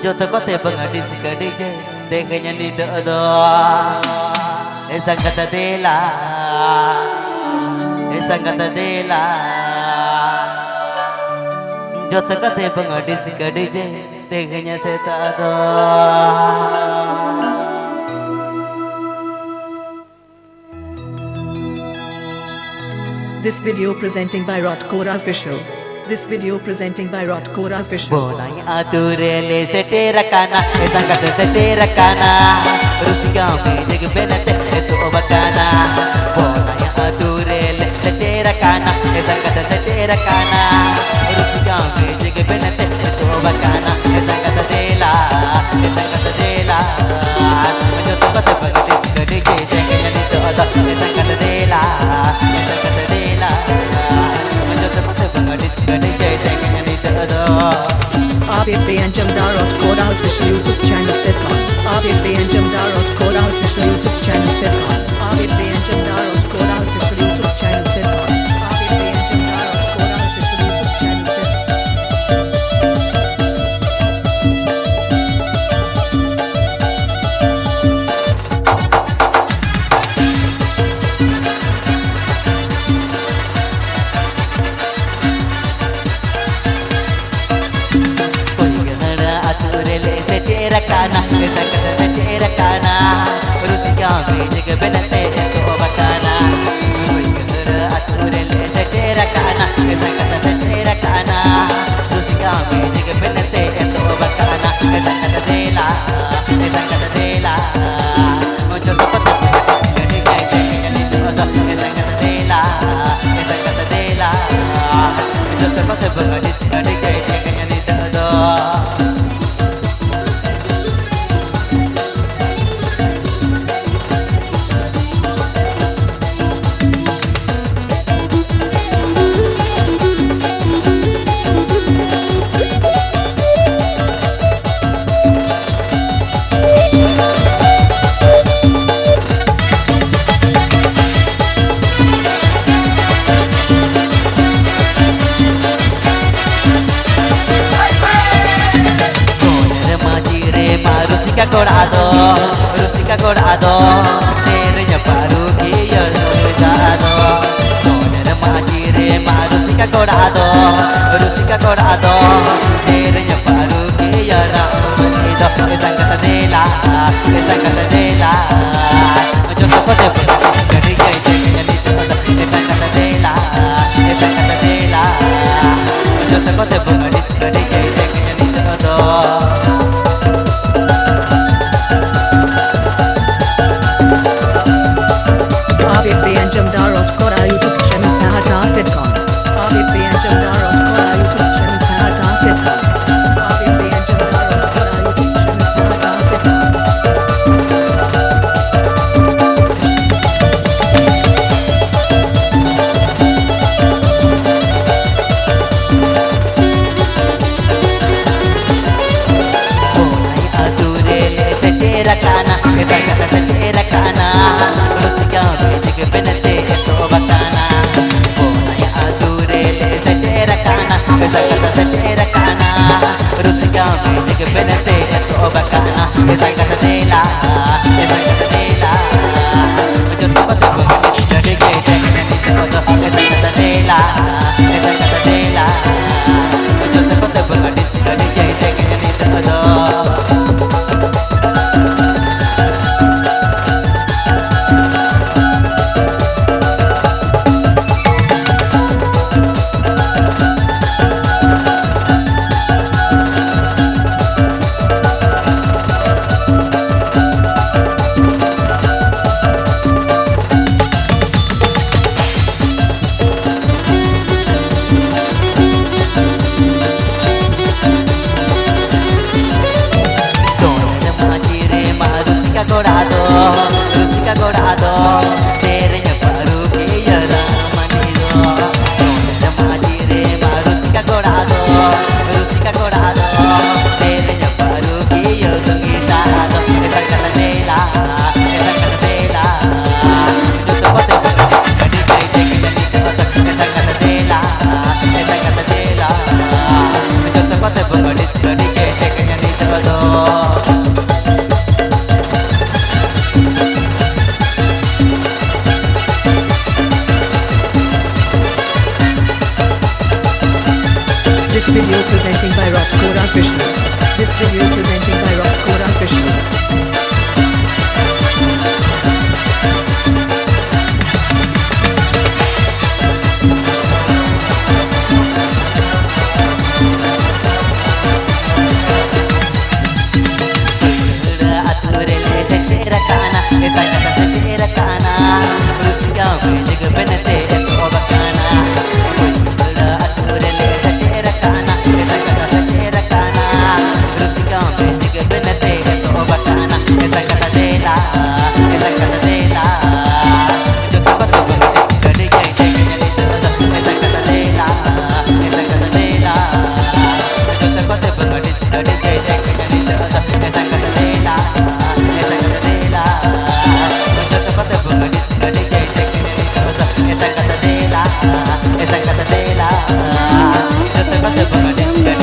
Jota kote pengadis kadije teganya di do esang kata dela Jota kote pengadis kadije teganya setado. This video presenting by Rotkora Official. This video presenting by Rotkora Official. Bonai aturele se tera kana, esangkat se tera kana, rusiga me jig benate esu obakana. Bonai aturele se tera kana, esangkat se tera kana, rusiga me jig benate esu obakana. Esangkat dela, jo to kate bagati gadi ke jengnya ni to ada. Esangkat dela, Abid and Jamdar Rotkora Official YouTube channel sitcom. Abid and Jamdar Rotkora Official YouTube channel sitcom. Abid and Jamdar Rotkora Official YouTube channel sitcom. Abid and Jamdar Rotkora Official YouTube channel sitcom. Kana, esangkat se kana, rusiga me jig benate esu obakana. Kuigara aturele se kana, esangkat se kana, rusiga me jig benate esu obakana. Esangkat dela, muncul dapat gadi gay jengnya ni do. Esangkat dela, muncul dapat gadi gay jengnya ni do. Rusika corado, terenya paru kiyo nurjado. Toner majire rusika corado, terenya paru kiyo nurjado. Esangkat dela, muncul kote gadi gay jengnya ni do. Esangkat dela, muncul kote gadi gay jengnya ni do. Abid and Jamdar Rotkora YouTube channel Sahata sitcom. Abid and Jamdar Rotkora YouTube channel Sahata sitcom. Abid and Jamdar Rotkora YouTube channel Sahata sitcom. Bonai aturele se kana, esangkat se kana, rusiga me jig benate esu obakana. Bonai aturele se kana, esangkat se kana, rusiga me jig benate esu obakana. Esangkat dela, muncul dapat gadi gay jengnya ni do. Esangkat dela, muncul dapat gadi gay jengnya ni do. Rusika corado, terenya paru kiyo ramanido. Toner majire rusika corado, terenya paru kiyo sungitado. Esangkat dela, jota kote gadi gay jengnya ni do. Esangkat dela, jota kote gadi gay jengnya ni do. This video presenting by Rajkot Official. This video presenting by Rajkot Official. Esa